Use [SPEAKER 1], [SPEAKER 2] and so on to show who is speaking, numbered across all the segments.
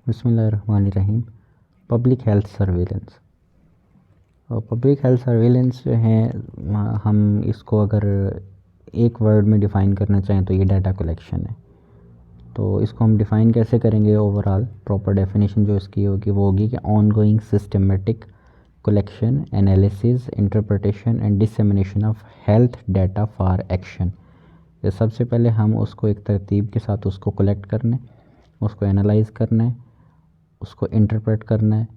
[SPEAKER 1] बिस्मिल्लाहिर्रहमानिर्रहीम। Public health surveillance और public health surveillance जो है, हम इसको अगर एक वर्ड में डिफ़ाइन करना चाहें तो ये डाटा कलेक्शन है। तो इसको हम डिफ़ाइन कैसे करेंगे? ओवरऑल प्रॉपर डेफिनेशन जो इसकी होगी वो होगी कि on going systematic collection, analysis, interpretation and dissemination of health data for action. तो सबसे पहले हम उसको एक तरतीब के साथ उसको कलेक्ट करना है, उसको एनालाइज करना है, उसको इंटरप्रेट करना है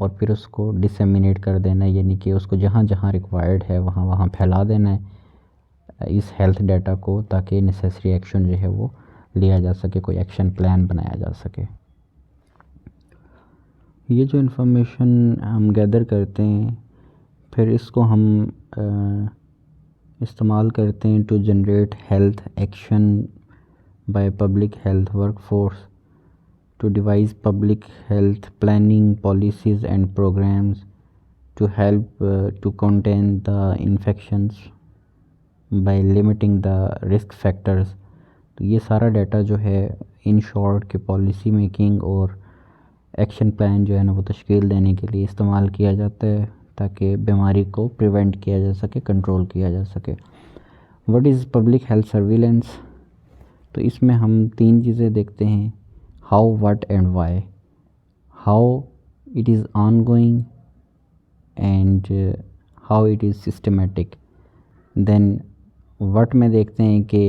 [SPEAKER 1] और फिर उसको डिसेमिनेट कर देना है, यानी कि उसको जहाँ जहाँ रिक्वायर्ड है वहाँ वहाँ फैला देना है इस हेल्थ डाटा को, ताकि नेसेसरी एक्शन जो है वो लिया जा सके, कोई एक्शन प्लान बनाया जा सके। ये जो इन्फॉर्मेशन हम गैदर करते हैं फिर इसको हम इस्तेमाल करते हैं to generate health action by public health workforce, to devise public health planning policies and programs to help to contain the infections by limiting the risk factors। तो ये सारा डाटा जो है इन शॉर्ट के पॉलिसी मेकिंग और action plan जो है ना वो तश्कील देने के लिए इस्तेमाल किया जाता है, ताकि बीमारी को प्रिवेंट किया जा सके, कंट्रोल किया जा सके। What is public health surveillance? तो इसमें हम तीन चीज़ें देखते हैं: how, what and why. How it is ongoing and how it is systematic. Then what में देखते हैं कि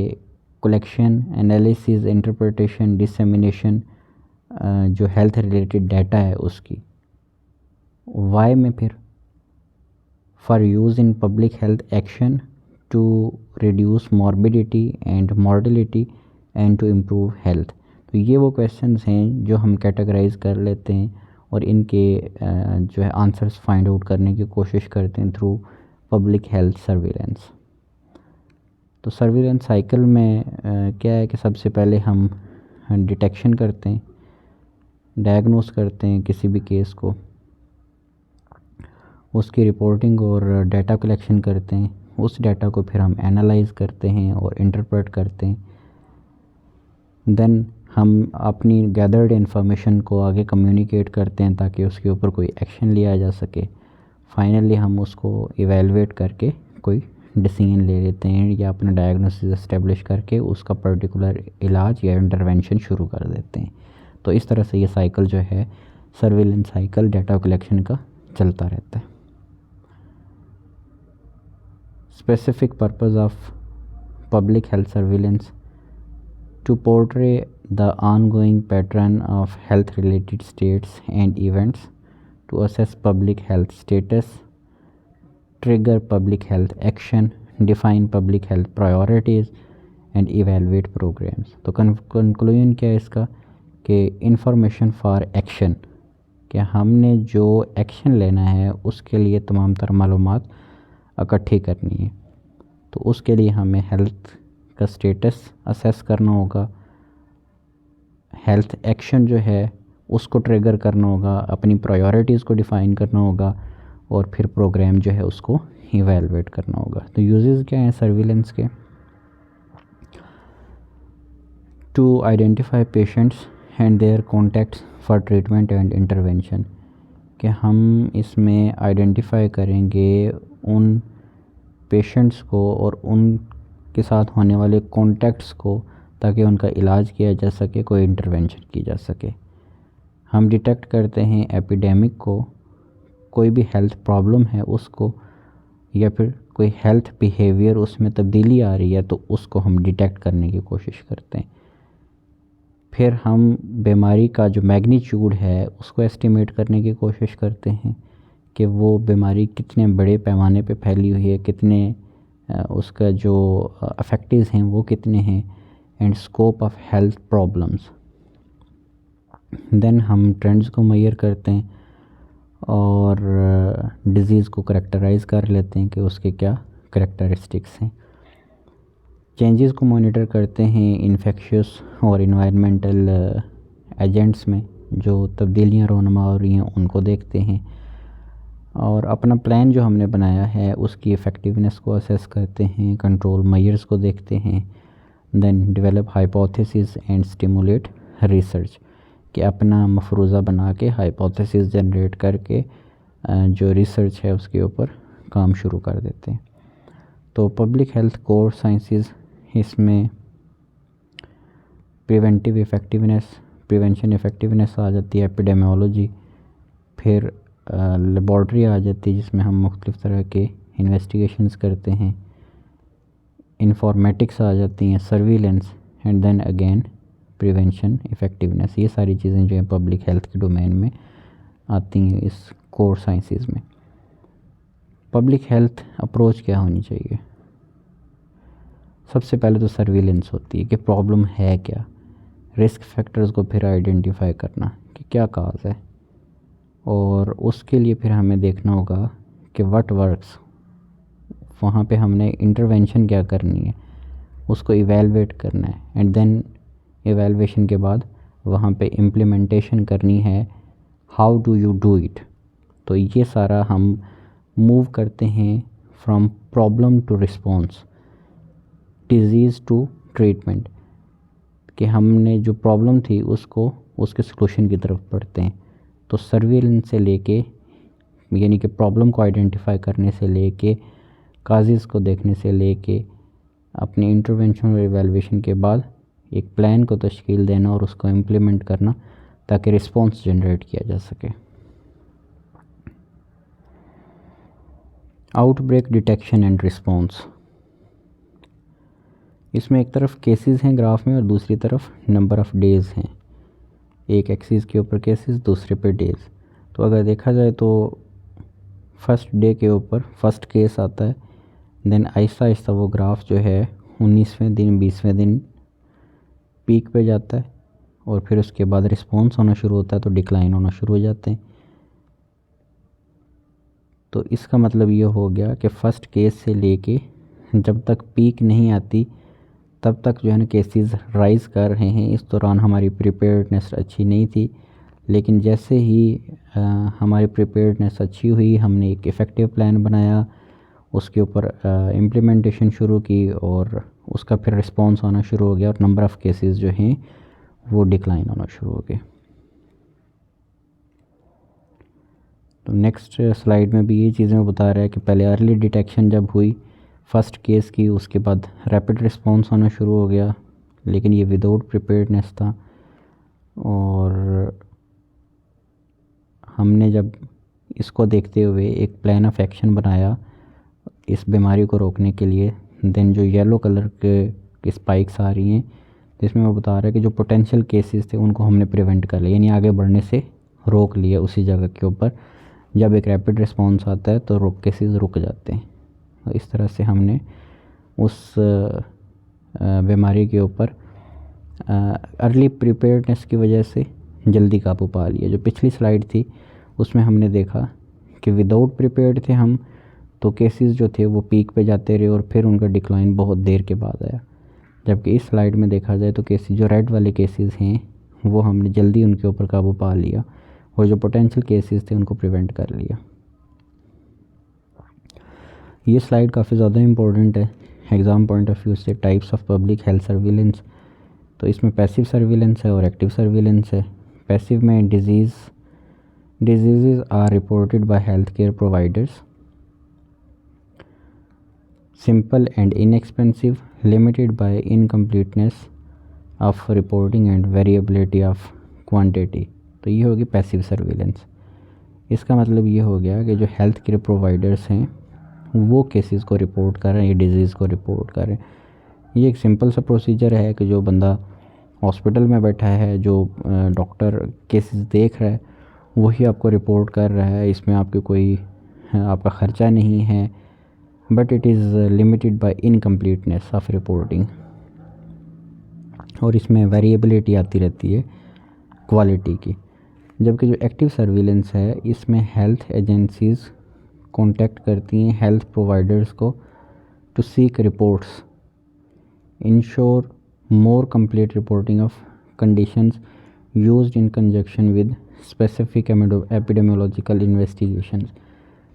[SPEAKER 1] collection, analysis, interpretation, dissemination जो health related data है उसकी। why में फिर for use in public health action to reduce morbidity and mortality and to improve health। तो ये वो क्वेश्चंस हैं जो हम कैटेगराइज कर लेते हैं और इनके जो है आंसर्स फाइंड आउट करने की कोशिश करते हैं थ्रू पब्लिक हेल्थ सर्विलेंस। तो सर्विलेंस साइकिल में क्या है कि सबसे पहले हम डिटेक्शन करते हैं, डायग्नोस करते हैं किसी भी केस को, उसकी रिपोर्टिंग और डाटा कलेक्शन करते हैं, उस डाटा को फिर हम एनालाइज करते हैं और इंटरप्रेट करते हैं। देन हम अपनी गैदर्ड इन्फॉर्मेशन को आगे कम्युनिकेट करते हैं ताकि उसके ऊपर कोई एक्शन लिया जा सके। फाइनली हम उसको इवेलुएट करके कोई डिसीजन ले लेते हैं या अपना डायग्नोसिस इस्टेब्लिश करके उसका पर्टिकुलर इलाज या इंटरवेंशन शुरू कर देते हैं। तो इस तरह से ये साइकिल जो है सर्विलेंस साइकिल डाटा कलेक्शन का चलता रहता है। Specific purpose of public health surveillance to portray the ongoing pattern of health related states and events, to assess public health status, trigger public health action, define public health priorities and evaluate programs। तो conclusion क्या है इसका कि information for action, कि हमने जो action लेना है उसके लिए तमाम तर मालूमात इकट्ठी करनी है। तो उसके लिए हमें हेल्थ का स्टेटस असेस करना होगा, हेल्थ एक्शन जो है उसको ट्रिगर करना होगा, अपनी प्रायोरिटीज़ को डिफ़ाइन करना होगा और फिर प्रोग्राम जो है उसको इवेलुएट करना होगा। तो यूजेस क्या हैं सर्विलेंस के? To identify patients and their contacts for treatment and intervention, कि हम इसमें आइडेंटिफाई करेंगे उन पेशेंट्स को और उनके साथ होने वाले कॉन्टैक्ट्स को ताकि उनका इलाज किया जा सके, कोई इंटरवेंशन की जा सके। हम डिटेक्ट करते हैं एपिडेमिक को, कोई भी हेल्थ प्रॉब्लम है उसको, या फिर कोई हेल्थ बिहेवियर उसमें तब्दीली आ रही है तो उसको हम डिटेक्ट करने की कोशिश करते हैं। फिर हम बीमारी का जो मैग्नीट्यूड है उसको एस्टिमेट करने की कोशिश करते हैं कि वो बीमारी कितने बड़े पैमाने पे फैली हुई है, कितने उसका जो अफेक्टिव्स हैं वो कितने हैं, and scope of health problems. Then हम ट्रेंड्स को मेजर करते हैं और डिज़ीज़ को करेक्टराइज़ कर लेते हैं कि उसके क्या करेक्टरिस्टिक्स हैं। चेंजेस को मॉनिटर करते हैं इन्फेक्शियस और इन्वायरमेंटल एजेंट्स में, जो तब्दीलियाँ रोनुमा हो रही हैं उनको देखते हैं और अपना प्लान जो हमने बनाया है उसकी इफ़ेक्टिवनेस को असेस करते हैं, कंट्रोल मेजर्स को देखते हैं। Then develop hypothesis and stimulate research, कि अपना मफरूज़ा बना के हाइपोथेसिस जनरेट करके जो रिसर्च है उसके ऊपर काम शुरू कर देते हैं। तो पब्लिक हेल्थ कोर साइंसेस, इसमें प्रिवेंटिव इफ़ेक्टिवनेस, प्रिवेंशन इफ़ेक्टिवनेस आ जाती है, एपिडेमियोलॉजी, फिर लेबॉर्ट्री आ जाती है जिसमें हम मुख्तलिफ़ तरह के इन्वेस्टिगेशंस करते हैं, इंफॉर्मेटिक्स आ जाती हैं, surveillance, and then again prevention effectiveness. ये सारी चीज़ें जो हैं पब्लिक हेल्थ के डोमेन में आती हैं इस कोर साइंसेस में। पब्लिक हेल्थ अप्रोच क्या होनी चाहिए? सबसे पहले तो सर्विलेंस होती है कि प्रॉब्लम है क्या, रिस्क फैक्टर्स को फिर आइडेंटिफाई करना कि क्या काज है, और उसके लिए फिर हमें देखना होगा कि व्हाट वर्क्स, वहाँ पे हमने इंटरवेंशन क्या करनी है, उसको इवेलुएट करना है, एंड देन इवेलुएशन के बाद वहाँ पे इम्प्लीमेंटेशन करनी है, how do you do it. तो ये सारा हम मूव करते हैं from problem to response, disease to treatment, कि हमने जो प्रॉब्लम थी उसको उसके सलूशन की तरफ बढ़ते हैं। तो सर्विलेंस से लेके, यानी कि प्रॉब्लम को आइडेंटिफाई करने से लेके, काजेज़ को देखने से लेके, अपने इंटरवेंशन और इवैल्यूएशन के बाद एक प्लान को तश्कील देना और उसको इम्प्लीमेंट करना ताकि रिस्पॉन्स जनरेट किया जा सके। आउटब्रेक डिटेक्शन एंड रिस्पॉन्स, इसमें एक तरफ केसेस हैं ग्राफ में और दूसरी तरफ नंबर ऑफ़ डेज़ हैं। एक एक्सिस के ऊपर केसेस, दूसरे पे डेज़। तो अगर देखा जाए तो फर्स्ट डे के ऊपर फर्स्ट केस आता है, देन आहिस्ता आहिस्ता वो ग्राफ जो है 19वें दिन 20वें दिन पीक पे जाता है, और फिर उसके बाद रिस्पॉन्स होना शुरू होता है तो डिक्लाइन होना शुरू हो जाते हैं। तो इसका मतलब ये हो गया कि फ़र्स्ट केस से लेके जब तक पीक नहीं आती तब तक जो है ना केसेस राइज़ कर रहे हैं। इस दौरान हमारी प्रिपेयर्डनेस अच्छी नहीं थी, लेकिन जैसे ही हमारी प्रिपेयर्डनेस अच्छी हुई, हमने एक इफ़ेक्टिव प्लान बनाया, उसके ऊपर इम्प्लीमेंटेशन शुरू की, और उसका फिर रिस्पॉन्स आना शुरू हो गया, और नंबर ऑफ़ केसेस जो हैं वो डिक्लाइन होना शुरू हो गए। तो नेक्स्ट स्लाइड में भी ये चीज़ें बता रहा है कि पहले अर्ली डिटेक्शन जब हुई फ़र्स्ट केस की, उसके बाद रैपिड रिस्पॉन्स होना शुरू हो गया, लेकिन ये विदाउट प्रिपेयर्डनेस था। और हमने जब इसको देखते हुए एक प्लान ऑफ एक्शन बनाया इस बीमारी को रोकने के लिए, देन जो येलो कलर के स्पाइक्स आ रही हैं, जिसमें वो बता रहा है कि जो पोटेंशियल केसेस थे उनको हमने प्रिवेंट कर लिया, यानी आगे बढ़ने से रोक लिया उसी जगह के ऊपर। जब एक रैपिड रिस्पॉन्स आता है तो केसेस रुक जाते हैं। तो इस तरह से हमने उस बीमारी के ऊपर अर्ली प्रिपेयर्डनेस की वजह से जल्दी काबू पा लिया। जो पिछली स्लाइड थी उसमें हमने देखा कि विदाउट प्रिपेयर्ड थे हम, तो केसेस जो थे वो पीक पे जाते रहे और फिर उनका डिक्लाइन बहुत देर के बाद आया। जबकि इस स्लाइड में देखा जाए तो केसेस जो रेड वाले केसेस हैं वो हमने जल्दी उनके ऊपर काबू पा लिया, और जो पोटेंशियल केसेस थे उनको प्रिवेंट कर लिया। ये स्लाइड काफ़ी ज़्यादा इम्पोर्टेंट है एग्ज़ाम पॉइंट ऑफ व्यू से। Types of public health surveillance, तो इसमें पैसिव सर्विलेंस है और एक्टिव सर्विलेंस है। पैसिव में disease are reported by health care providers, simple and inexpensive, limited by incompleteness of reporting and variability of quantity. तो ये होगी पैसिव सर्विलेंस। इसका मतलब ये हो गया कि जो हेल्थ केयर प्रोवाइडर्स हैं वो केसेस को रिपोर्ट कर रहे हैं, ये डिजीज़ को रिपोर्ट कर रहे हैं। ये एक सिंपल सा प्रोसीजर है कि जो बंदा हॉस्पिटल में बैठा है, जो डॉक्टर केसेस देख रहा है, वही आपको रिपोर्ट कर रहा है। इसमें आपके कोई आपका ख़र्चा नहीं है, but it is limited by incompleteness of reporting, और इसमें वेरिएबिलिटी आती रहती है क्वालिटी की। जबकि जो एक्टिव सर्विलेंस है इसमें हेल्थ एजेंसीज़ कॉन्टैक्ट करती हैं हेल्थ प्रोवाइडर्स को to seek reports, ensure more complete reporting of conditions used in conjunction with specific epidemiological investigations.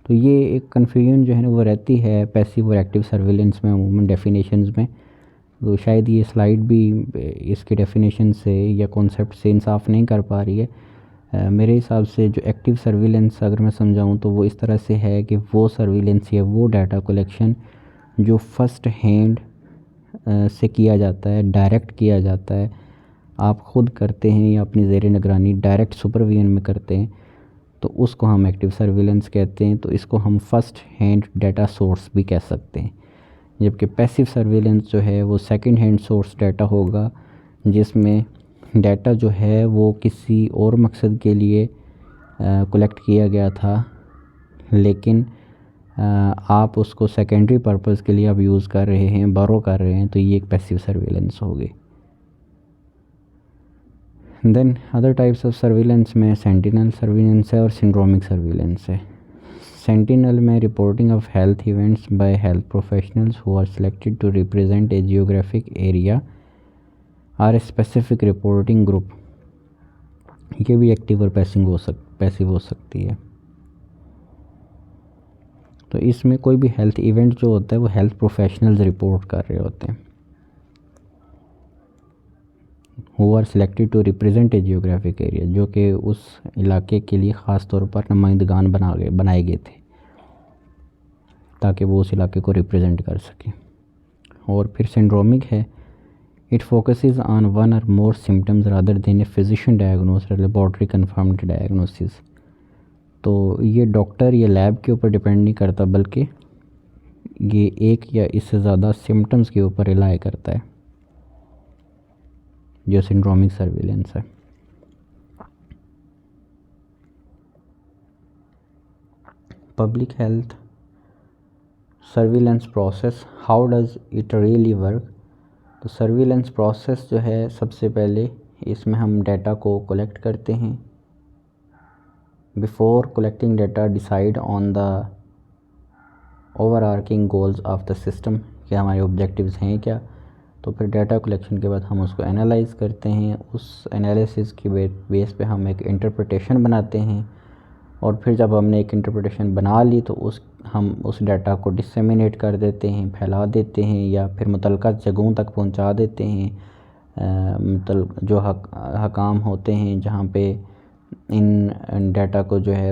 [SPEAKER 1] तो ये एक कन्फ्यूजन जो है ना वो रहती है पैसिव और एक्टिव सर्विलेंस में अमूमन डेफिनेशंस में। तो शायद ये स्लाइड भी इसके डेफिनेशन से या कॉन्सेप्ट से इंसाफ नहीं कर पा रही है। मेरे हिसाब से जो एक्टिव सर्विलेंस अगर मैं समझाऊँ तो वो इस तरह से है कि वो सर्विलेंस या वो डाटा कलेक्शन जो फर्स्ट हैंड से किया जाता है, डायरेक्ट किया जाता है, आप ख़ुद करते हैं या अपनी ज़ेर निगरानी डायरेक्ट सुपरविजन में करते हैं, तो उसको हम एक्टिव सर्विलेंस कहते हैं। तो इसको हम फर्स्ट हैंड डाटा सोर्स भी कह सकते हैं। जबकि पैसिव सर्विलेंस जो है वो सेकंड हैंड सोर्स डाटा होगा, जिसमें डाटा जो है वो किसी और मकसद के लिए कलेक्ट किया गया था, लेकिन आप उसको सेकेंडरी पर्पस के लिए अब यूज़ कर रहे हैं, बारो कर रहे हैं, तो ये एक पैसिव सर्विलेंस होगी। Then other types of surveillance में सेंटिनल सर्विलेंस है और सिंड्रोमिक सर्विलेंस है। सेंटिनल में reporting of health events by health professionals who are selected to represent a geographic area or a specific reporting group. ये भी active और passive हो सकती है। तो इसमें कोई भी हेल्थ इवेंट जो होता है वो हेल्थ प्रोफेशनल्स रिपोर्ट कर रहे होते हैं, who are selected to represent a geographic area, जो कि उस इलाके के लिए ख़ास तौर पर नुमाइंदगान बनाए गए थे ताकि वो उस इलाके को रिप्रेजेंट कर सकें। और फिर सिंड्रोमिक है, it focuses on one or more symptoms rather than a physician diagnose laboratory confirmed diagnosis. तो ये डॉक्टर या लैब के ऊपर डिपेंड नहीं करता, बल्कि ये एक या इससे ज़्यादा सिम्टम्स के ऊपर रिलाई करता है, जो सिंड्रोमिक सर्विलेंस है। Public health surveillance process, how does it really work. तो सर्विलेंस प्रोसेस जो है, सबसे पहले इसमें हम डाटा को कलेक्ट करते हैं। Before collecting data decide on the overarching goals of the system, कि हमारे ऑब्जेक्टिव्स हैं क्या। तो फिर डाटा कलेक्शन के बाद हम उसको एनालाइज करते हैं, उस एनालिसिस की बेस पे हम एक इंटरप्रिटेशन बनाते हैं, और फिर जब हमने एक इंटरप्रिटेशन बना ली तो हम उस डाटा को डिसेमिनेट कर देते हैं, फैला देते हैं, या फिर मुतल्लिका जगहों तक पहुंचा देते हैं। जो हकाम होते हैं जहाँ पे इन डाटा को जो है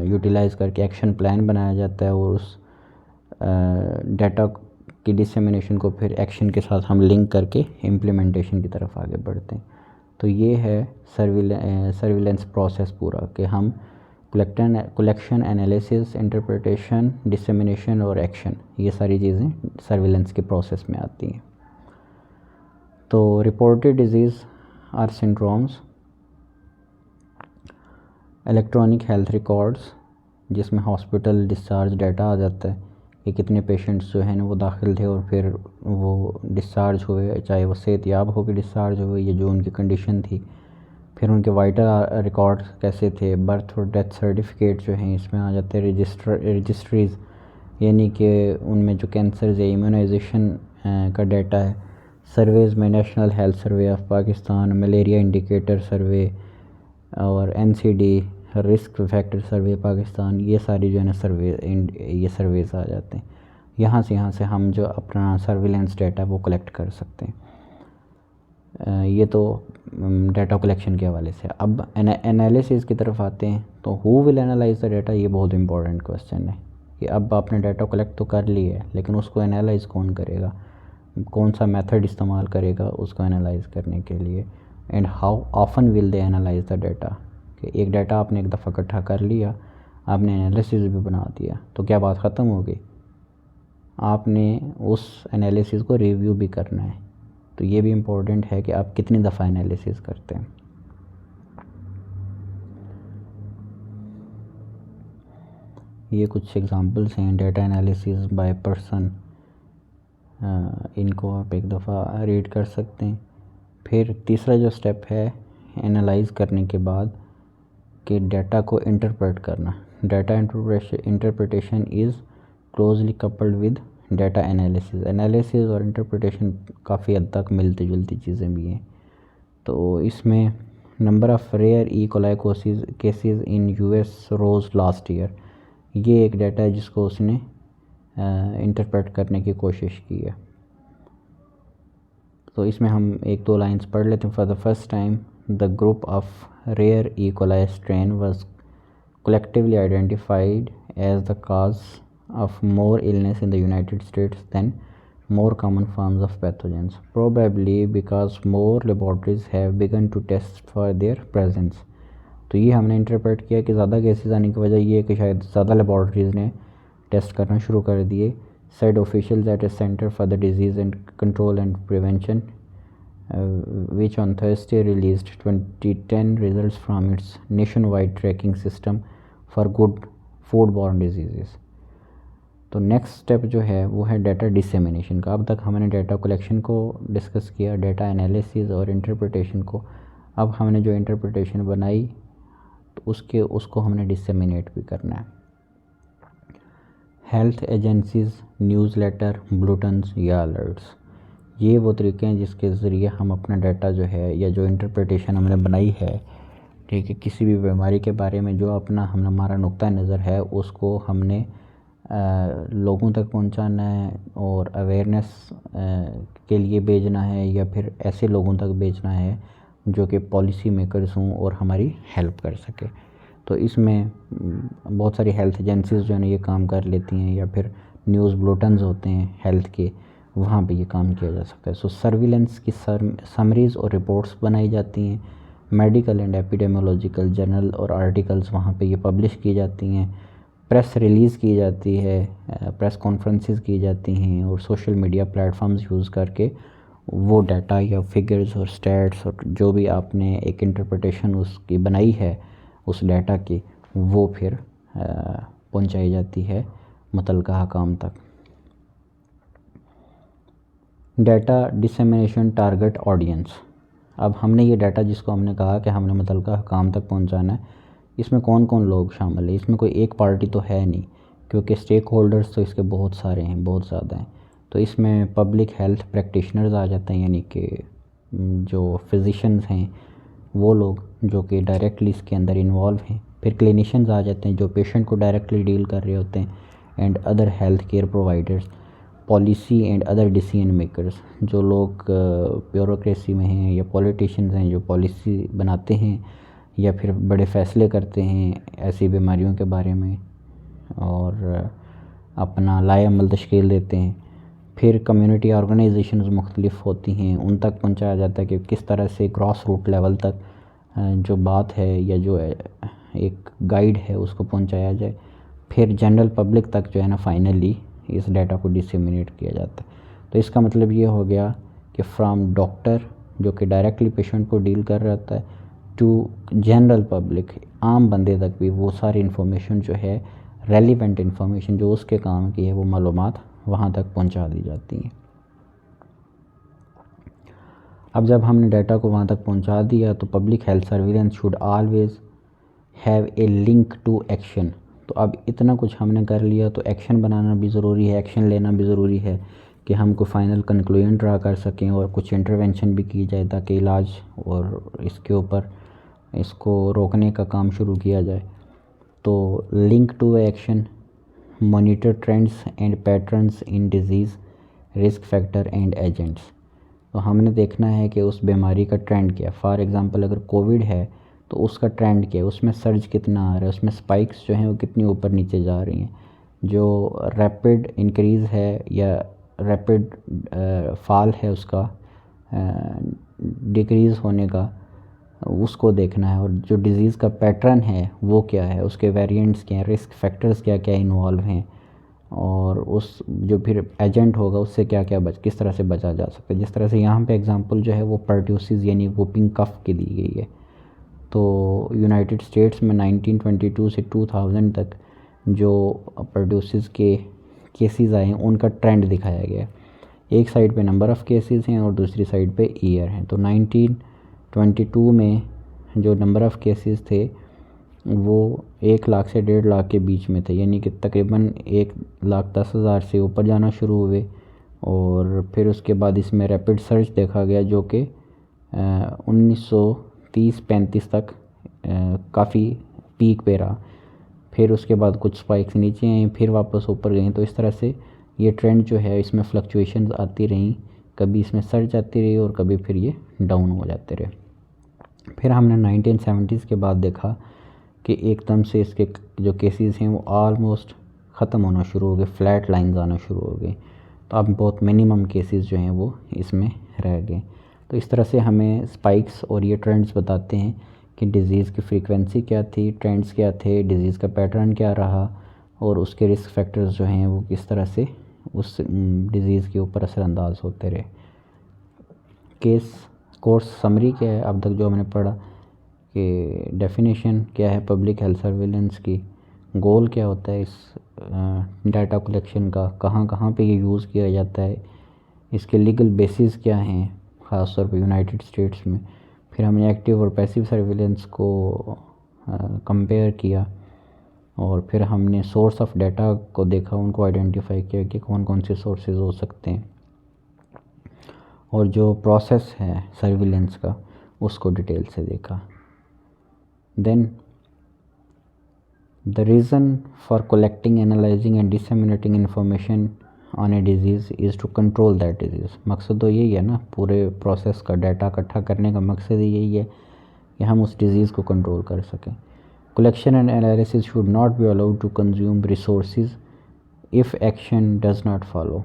[SPEAKER 1] यूटिलाइज़ करके एक्शन प्लान बनाया जाता है, और उस डाटा की डिसेमिनेशन को फिर एक्शन के साथ हम लिंक करके इम्प्लीमेंटेशन की तरफ आगे बढ़ते हैं। तो ये है सर्विलेंस प्रोसेस पूरा, कि हम कलेक्शन, एनालिसिस, इंटरप्रिटेशन, डिसेमिनेशन और एक्शन, ये सारी चीज़ें सर्विलेंस के प्रोसेस में आती हैं। तो reported disease or syndromes, electronic health records, जिसमें हॉस्पिटल डिस्चार्ज डाटा आ जाता है कि कितने पेशेंट्स जो हैं वो दाखिल थे और फिर वो डिस्चार्ज हुए, चाहे वो सेहतयाब होकर डिस्चार्ज हुए या जो उनकी कंडीशन थी। फिर उनके वाइटल रिकॉर्ड्स कैसे थे, बर्थ और डेथ सर्टिफिकेट जो हैं इसमें आ जाते हैं। रजिस्ट्रीज़, यानी कि उनमें जो कैंसर या इम्यूनाइजेशन का डाटा है। सर्वेज़ में national health survey of Pakistan, malaria indicator survey और NCD risk factor survey Pakistan, ये सारी जो है ना ये सर्वेज़ आ जाते हैं। यहाँ से हम जो अपना सर्विलेंस डाटा वो कलेक्ट कर सकते हैं। ये तो डाटा कलेक्शन के हवाले से। अब एनालिसिस की तरफ आते हैं, तो who will analyse the data, ये बहुत इंपॉर्टेंट क्वेश्चन है कि अब आपने डाटा कलेक्ट तो कर लिया है, लेकिन उसको एनालाइज कौन करेगा, कौन सा मेथड इस्तेमाल करेगा उसको एनालाइज करने के लिए। And how often will they analyse the data, कि एक डाटा आपने एक दफ़ा इकट्ठा कर लिया, आपने एनालिसिस भी बना दिया, तो क्या बात ख़त्म हो गई? आपने उस एनालिसिस को रिव्यू भी करना है। तो ये भी इम्पोर्टेंट है कि आप कितनी दफ़ा एनालिसिस करते हैं। ये कुछ एग्जांपल्स हैं डाटा एनालिसिस बाय पर्सन, इनको आप एक दफ़ा रीड कर सकते हैं। फिर तीसरा जो स्टेप है एनालाइज करने के बाद, कि डाटा को इंटरप्रेट करना। Data interpretation is closely coupled with data analysis और इंटरप्रिटेशन काफ़ी हद तक मिलती जुलती चीज़ें भी हैं। तो इसमें number of rare E coli cases in US rose last year, ये एक डाटा है जिसको उसने इंटरप्रेट करने की कोशिश की है। तो इसमें हम एक दो लाइंस पढ़ लेते हैं. For the first time the group of rare E coli strain was collectively identified as the cause of more illness in the United States than more common forms of pathogens, probably because more laboratories have begun to test for their presence. तो ये हमने interpret किया कि ज़्यादा cases आने की वजह ये है कि शायद ज़्यादा लेबॉर्ट्रीज़ ने टेस्ट करना शुरू कर दिए. said officials at a center for the disease and control and prevention, which on Thursday released 2010 results from its nationwide tracking system for good foodborne diseases. तो नेक्स्ट स्टेप जो है वो है डाटा डिसेमिनेशन का. अब तक हमने डाटा कलेक्शन को डिस्कस किया, डाटा एनालिसिस और इंटरप्रिटेशन को. अब हमने जो इंटरप्रिटेशन बनाई तो उसको हमने डिसेमिनेट भी करना है. हेल्थ एजेंसीज़, न्यूज़लेटर, बुलेटिन्स या अलर्ट्स, ये वो तरीके हैं जिसके ज़रिए हम अपना डाटा जो है या जो इंटरप्रिटेशन हमने बनाई है, ठीक है, किसी भी बीमारी के बारे में जो हमारा नुक्ता नज़र है उसको हमने लोगों तक पहुंचाना है और अवेयरनेस के लिए भेजना है या फिर ऐसे लोगों तक भेजना है जो कि पॉलिसी मेकर्स हों और हमारी हेल्प कर सके. तो इसमें बहुत सारी हेल्थ एजेंसीज़ जो है ना ये काम कर लेती हैं, या फिर न्यूज़ बुलेटिन्स होते हैं हेल्थ के, वहाँ पे ये काम किया जा सकता है. सो सर्विलेंस की समरीज़ और रिपोर्ट्स बनाई जाती हैं. मेडिकल एंड एपिडेमियोलॉजिकल जर्नल और आर्टिकल्स वहाँ पे ये पब्लिश की जाती हैं. प्रेस रिलीज़ की जाती है, प्रेस कॉन्फ्रेंसेस की जाती हैं और सोशल मीडिया प्लेटफॉर्म्स यूज़ करके वो डाटा या फिगर्स और स्टैट्स और जो भी आपने एक इंटरप्रिटेशन उसकी बनाई है उस डाटा की, वो फिर पहुंचाई जाती है मुतल्लिका हकाम तक. Data dissemination target audience. अब हमने ये डाटा जिसको हमने कहा कि हमने मुतल्लिका हकाम तक पहुंचाना है, इसमें कौन कौन लोग शामिल है? इसमें कोई एक पार्टी तो है नहीं, क्योंकि स्टेक होल्डर्स तो इसके बहुत सारे हैं, बहुत ज़्यादा हैं. तो इसमें पब्लिक हेल्थ प्रैक्टिशनर्स आ जाते हैं, यानी कि जो फिजिशंस हैं वो लोग जो कि डायरेक्टली इसके अंदर इन्वॉल्व हैं. फिर क्लिनिशियंस आ जाते हैं जो पेशेंट को डायरेक्टली डील कर रहे होते हैं. And other health care providers, policy and other decision makers, जो लोग ब्यूरोक्रेसी में हैं या पॉलिटिशियंस हैं जो पॉलिसी बनाते हैं या फिर बड़े फ़ैसले करते हैं ऐसी बीमारियों के बारे में और अपना लाए अमल तश्कील देते हैं. फिर कम्युनिटी ऑर्गेनाइजेशंस मुख्तलिफ़ होती हैं, उन तक पहुंचाया जाता है कि किस तरह से ग्रॉस रूट लेवल तक जो बात है या जो एक गाइड है उसको पहुंचाया जाए. फिर जनरल पब्लिक तक जो है ना फाइनली इस डाटा को डिसेमिनेट किया जाता है. तो इसका मतलब ये हो गया कि फ्रॉम डॉक्टर जो कि डायरेक्टली पेशेंट को डील कर रहा था टू जनरल पब्लिक, आम बंदे तक भी वो सारी इन्फॉर्मेशन जो है, रेलिवेंट इन्फॉर्मेशन जो उसके काम की है, वो मालूमात वहाँ तक पहुँचा दी जाती हैं. अब जब हमने डाटा को वहाँ तक पहुँचा दिया तो public health surveillance should always have a link to action. तो अब इतना कुछ हमने कर लिया तो एक्शन बनाना भी ज़रूरी है, एक्शन लेना भी ज़रूरी है कि हम कोई फ़ाइनल कंक्लूजन ड्रा कर सकें और कुछ इंटरवेंशन भी की जाए ताकि इलाज और इसके ऊपर इसको रोकने का काम शुरू किया जाए. तो link to action, monitor trends and patterns in disease, risk factor and agents. तो हमने देखना है कि उस बीमारी का ट्रेंड क्या है. फॉर एग्ज़ाम्पल अगर कोविड है तो उसका ट्रेंड क्या है, उसमें सर्ज कितना आ रहा है, उसमें स्पाइक्स जो हैं वो कितनी ऊपर नीचे जा रही हैं. जो रैपिड इंक्रीज़ है या रैपिड फॉल है उसका डिक्रीज़ होने का, उसको देखना है. और जो डिज़ीज़ का पैटर्न है वो क्या है, उसके वेरिएंट्स क्या हैं, रिस्क फैक्टर्स क्या क्या इन्वॉल्व हैं, और उस जो फिर एजेंट होगा उससे क्या क्या किस तरह से बचा जा सकता है. जिस तरह से यहाँ पे एग्जांपल जो है वो पर्ट्यूसिस यानी वुपिंग कफ की दी गई है. तो यूनाइटेड स्टेट्स में 1922 से 2000 तक जो पर्ट्यूसिस के केसेस आए हैं उनका ट्रेंड दिखाया गया है. एक साइड पे नंबर ऑफ़ केसेस हैं और दूसरी साइड पे ईयर हैं. तो 1922 में जो नंबर ऑफ़ केसेस थे वो 1 लाख से 1.5 लाख के बीच में थे, यानी कि तकरीबन 1,10,000 से ऊपर जाना शुरू हुए. और फिर उसके बाद इसमें रैपिड सर्च देखा गया जो कि 1930-35 तक काफ़ी पीक पे रहा. फिर उसके बाद कुछ स्पाइक्स नीचे आए, फिर वापस ऊपर गए. तो इस तरह से ये ट्रेंड जो है इसमें फ्लक्चुएशंस आती रहीं कभी इसमें सर्च जाती रही और कभी फिर ये डाउन हो जाते रहे। फिर हमने 1970s के बाद देखा कि एकदम से इसके जो केसेस हैं वो ऑलमोस्ट ख़त्म होना शुरू हो गए, फ्लैट लाइन्स आना शुरू हो गए। तो अब बहुत मिनिमम केसेस जो हैं वो इसमें रह गए। तो इस तरह से हमें स्पाइक्स और ये ट्रेंड्स बताते हैं कि डिज़ीज़ की फ्रीक्वेंसी क्या थी, ट्रेंड्स क्या थे, डिज़ीज़ का पैटर्न क्या रहा और उसके रिस्क फैक्टर्स जो हैं वो किस तरह से उस डिज़ीज़ के ऊपर असरअंदाज होते रहे। कोर्स समरी क्या है अब तक जो हमने पढ़ा, कि डेफिनेशन क्या है पब्लिक हेल्थ सर्विलेंस की, गोल क्या होता है इस डाटा कलेक्शन का, कहाँ कहाँ पे ये यूज़ किया जाता है, इसके लीगल बेसिस क्या हैं ख़ास तौर पे यूनाइटेड स्टेट्स में। फिर हमने एक्टिव और पैसिव सर्विलेंस को कंपेयर किया और फिर हमने सोर्स ऑफ डाटा को देखा, उनको आइडेंटिफाई किया कि कौन कौन से सोर्सेज हो सकते हैं और जो प्रोसेस है सर्विलेंस का उसको डिटेल से देखा। Then the reason for collecting, analysing and disseminating information on a disease is to control that disease. मकसद तो यही है ना, पूरे प्रोसेस का डाटा इकट्ठा करने का मकसद ही यही है कि हम उस डिज़ीज़ को कंट्रोल कर सकें। Collection and analysis should not be allowed to consume resources if action does not follow.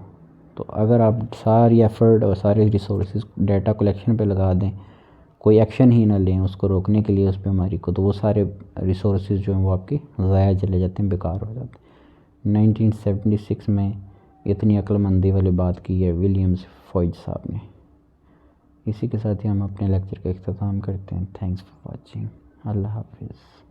[SPEAKER 1] तो अगर आप सारी एफ़र्ट और सारे रिसोर्सेज डाटा कलेक्शन पे लगा दें, कोई एक्शन ही ना लें उसको रोकने के लिए उस बीमारी को, तो वो सारे रिसोर्सेज जो हैं वो आपके ज़ाया चले जाते हैं, बेकार हो जाते हैं। 1976 में इतनी अक्लमंदी वाली बात की है विलियम्स फॉइज साहब ने। इसी के साथ ही हम अपने लेक्चर का इख्तिताम करते हैं। Thanks for watching. अल्लाह हाफिज़।